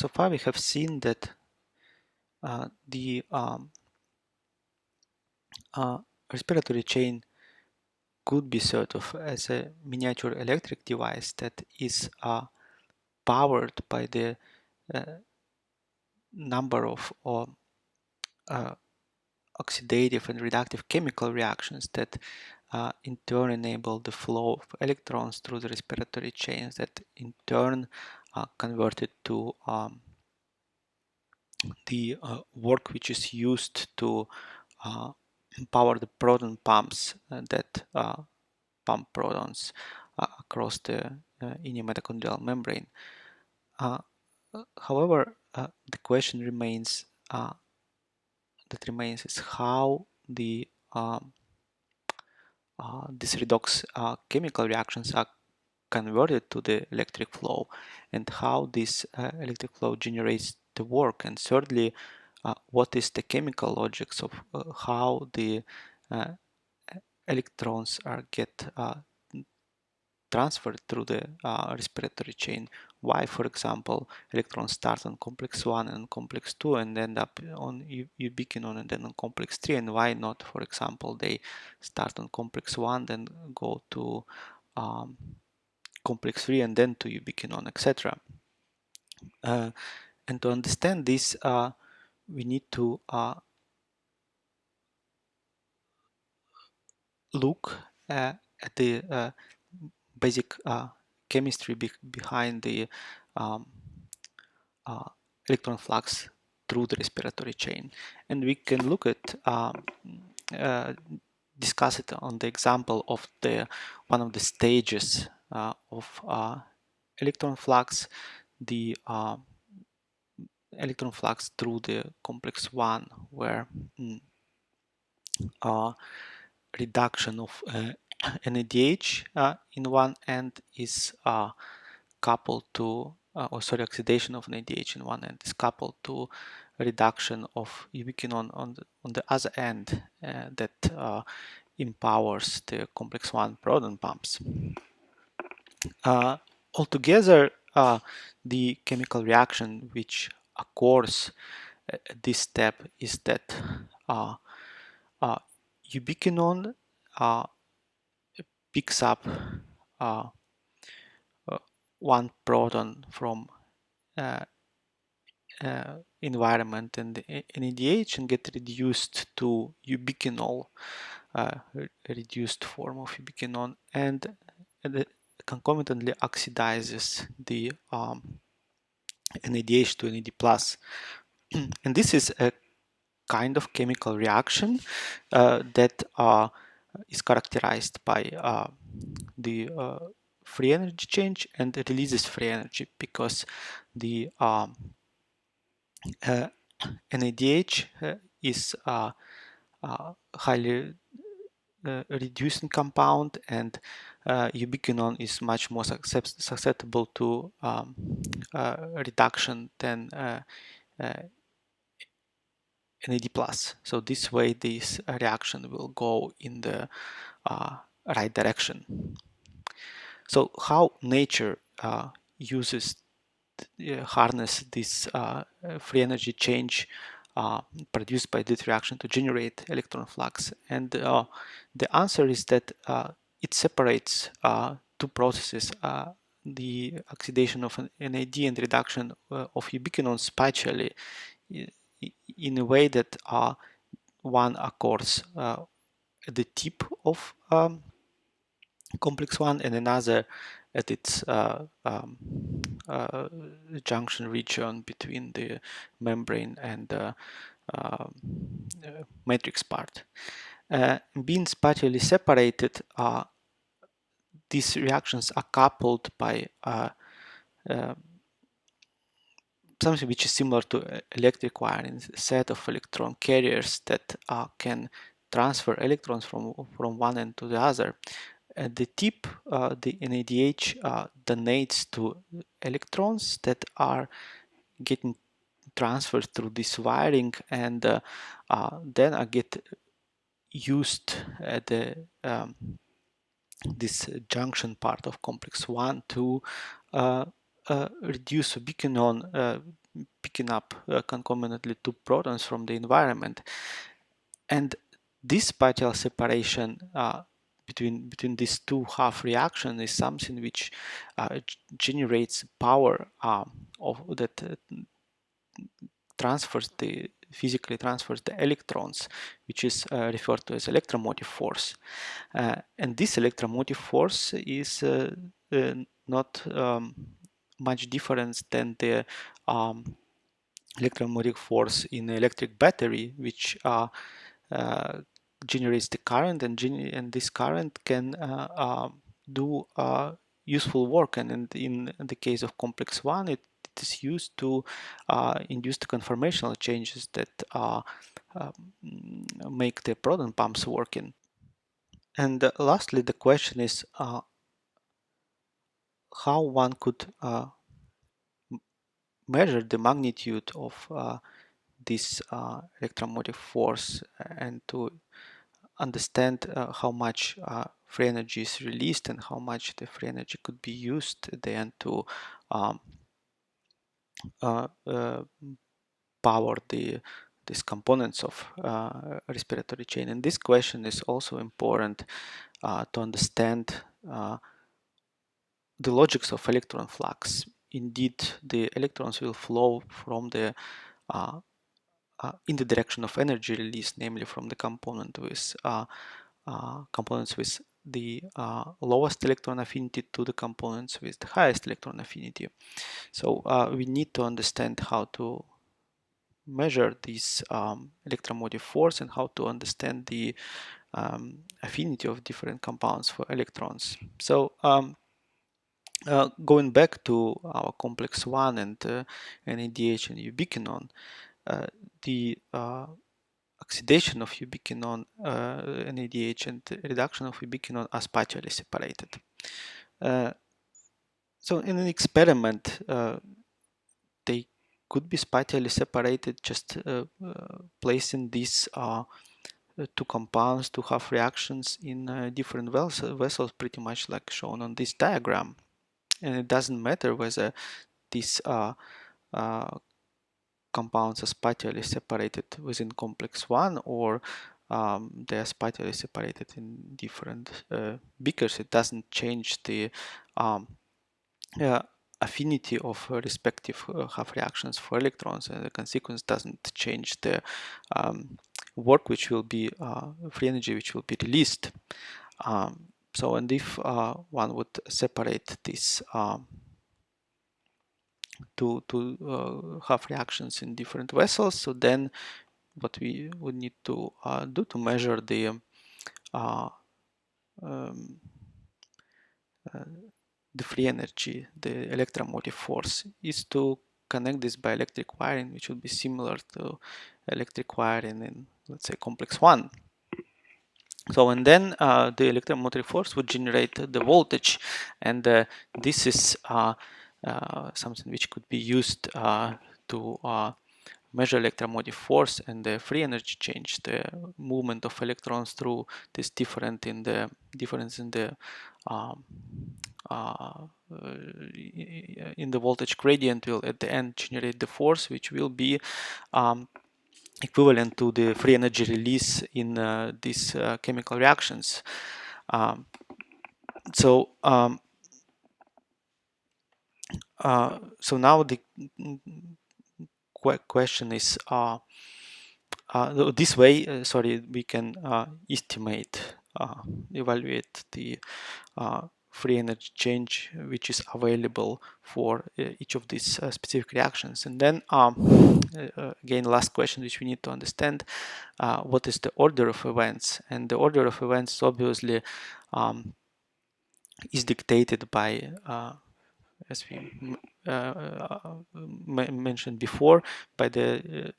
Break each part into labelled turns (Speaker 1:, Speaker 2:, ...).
Speaker 1: So far we have seen that the respiratory chain could be thought of as a miniature electric device that is powered by the number of oxidative and reductive chemical reactions that in turn enable the flow of electrons through the respiratory chains that in turn convert it to the work which is used to power the proton pumps that pump protons across the inner mitochondrial membrane. However, the question remains is how the these redox chemical reactions are converted to the electric flow and how this electric flow generates the work. And thirdly, what is the chemical logics of how the electrons are get transferred through the respiratory chain. Why, for example, electrons start on complex 1 and complex 2 and end up on ubiquinone and then on complex 3, and why not, for example, they start on complex 1, then go to complex 3 and then to ubiquinone, etc. And to understand this, we need to look at the basic chemistry behind the electron flux through the respiratory chain. And we can look at discuss it on the example of the one of the stages of electron flux, the electron flux through the complex 1, where reduction of NADH in one end is coupled to, oxidation of NADH in one end is coupled to reduction of ubiquinone on the other end that empowers the complex 1 proton pumps. Altogether, the chemical reaction which occurs at this step is that ubiquinone picks up one proton from environment and NADH and get reduced to ubiquinol, reduced form of ubiquinone, and concomitantly oxidizes the NADH to NAD+. And this is a kind of chemical reaction that is characterized by the free energy change and releases free energy, because the NADH is highly reducing compound, and ubiquinone is much more susceptible to reduction than NAD+. So this way this reaction will go in the right direction. So how nature uses harness this free energy change produced by this reaction to generate electron flux, and the answer is that it separates two processes, the oxidation of an NAD and reduction of ubiquinone spatially, in a way that one occurs at the tip of complex 1 and another at its junction region between the membrane and the matrix part. Being spatially separated, these reactions are coupled by something which is similar to electric wiring, a set of electron carriers that can transfer electrons from one end to the other. At the tip, the NADH donates to electrons that are getting transferred through this wiring, and then I get used at the this junction part of complex 1 to reduce ubiquinone picking up concomitantly 2 protons from the environment. And this spatial separation between these two half reactions is something which generates power of that physically transfers the electrons, which is referred to as electromotive force. And this electromotive force is not much different than the electromotive force in an electric battery, which generates the current, and this current can do useful work. And in the case of complex one, it is used to induce the conformational changes that make the proton pumps working. And lastly, the question is how one could measure the magnitude of this electromotive force and to understand how much free energy is released and how much the free energy could be used then to power these components of respiratory chain. And this question is also important to understand the logics of electron flux. Indeed, the electrons will flow from the in the direction of energy release, namely from the components with the lowest electron affinity to the components with the highest electron affinity. So we need to understand how to measure this electromotive force and how to understand the affinity of different compounds for electrons. So going back to our complex one and NADH and ubiquinone, the oxidation of ubiquinone, NADH, and reduction of ubiquinone are spatially separated. So in an experiment, they could be spatially separated, just placing these two compounds to have reactions in different vessels, pretty much like shown on this diagram. And it doesn't matter whether these compounds are spatially separated within complex one or they are spatially separated in different beakers. It doesn't change the affinity of respective half reactions for electrons, and the consequence doesn't change the work which will be free energy which will be released. So, and if one would separate these two half reactions in different vessels, so then what we would need to do to measure the free energy, the electromotive force, is to connect this by electric wiring, which would be similar to electric wiring in, let's say, complex one. So, and then the electromotive force would generate the voltage, and this is something which could be used to measure electromotive force and the free energy change, the movement of electrons through this difference in the voltage gradient will at the end generate the force, which will be equivalent to the free energy release in these chemical reactions. So now the question is this way, we can estimate, evaluate the free energy change which is available for each of these specific reactions. And then again, last question which we need to understand, what is the order of events? And the order of events obviously is dictated by as we mentioned before, by the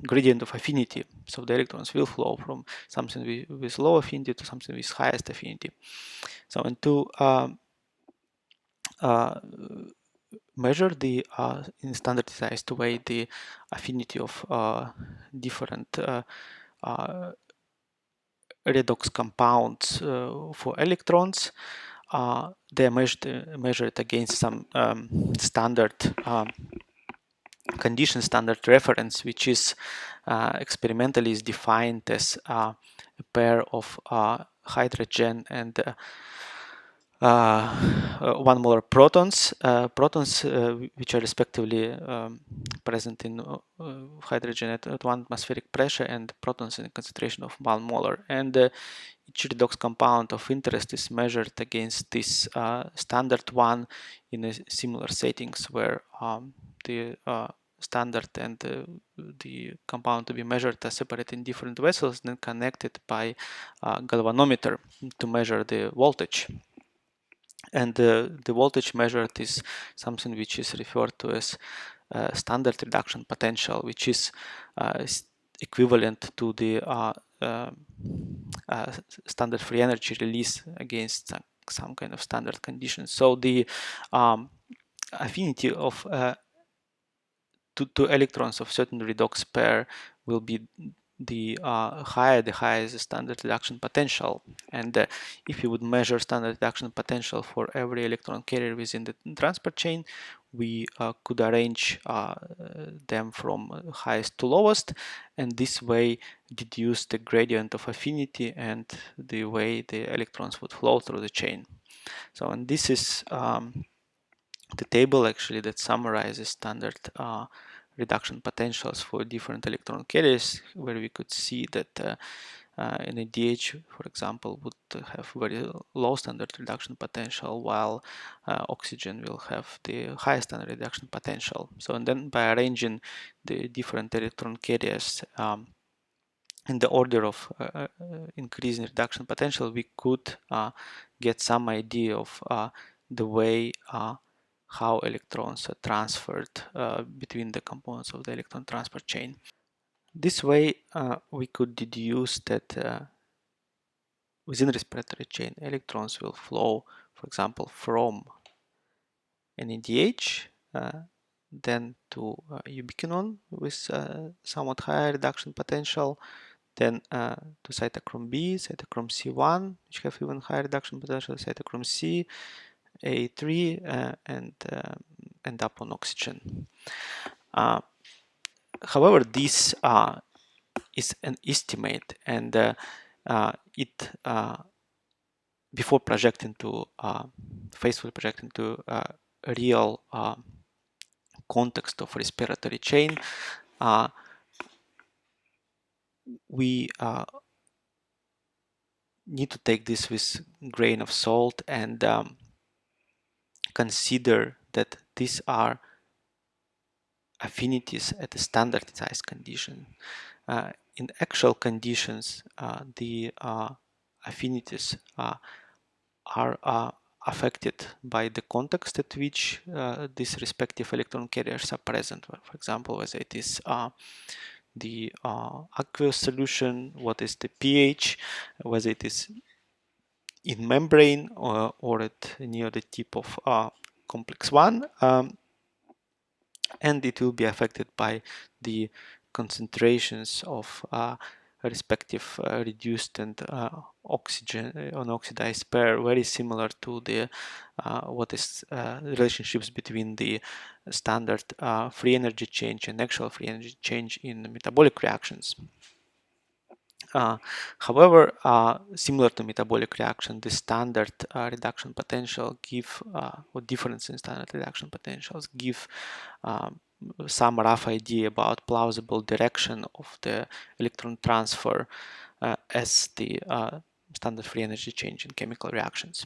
Speaker 1: gradient of affinity. So the electrons will flow from something with low affinity to something with highest affinity. So, and to measure the in standardized way the affinity of different redox compounds for electrons, they are measured against some standard condition standard reference, which is experimentally is defined as a pair of hydrogen and 1 molar protons, which are respectively present in hydrogen at 1 atmospheric pressure and protons in a concentration of 1 molar. And each redox compound of interest is measured against this standard one in a similar settings where the standard and the compound to be measured are separate in different vessels, then connected by galvanometer to measure the voltage. And the voltage measured is something which is referred to as standard reduction potential, which is equivalent to the standard free energy release against some kind of standard conditions. So the affinity of two electrons of certain redox pair will be the higher is the standard reduction potential. And if you would measure standard reduction potential for every electron carrier within the transport chain, we could arrange them from highest to lowest, and this way deduce the gradient of affinity and the way the electrons would flow through the chain. So, and this is the table actually that summarizes standard reduction potentials for different electron carriers, where we could see that NADH, for example, would have very low standard reduction potential, while oxygen will have the highest standard reduction potential. So, and then by arranging the different electron carriers in the order of increase in reduction potential, we could get some idea of the way how electrons are transferred between the components of the electron transport chain. This way, we could deduce that within respiratory chain, electrons will flow, for example, from NADH, then to ubiquinone with somewhat higher reduction potential, then to cytochrome B, cytochrome C1, which have even higher reduction potential, cytochrome C, A3, and end up on oxygen. However, this is an estimate, and it before projecting to faithfully projecting to a real context of respiratory chain, we need to take this with grain of salt and consider that these are affinities at a standardized condition. In actual conditions, the affinities are affected by the context at which these respective electron carriers are present. For example, whether it is the aqueous solution, what is the pH, whether it is in membrane or at near the tip of complex 1, and it will be affected by the concentrations of respective reduced and oxygen unoxidized pair, very similar to the what is relationships between the standard free energy change and actual free energy change in metabolic reactions. However, similar to metabolic reaction, the standard reduction potential give, or difference in standard reduction potentials give some rough idea about plausible direction of the electron transfer as the standard free energy change in chemical reactions.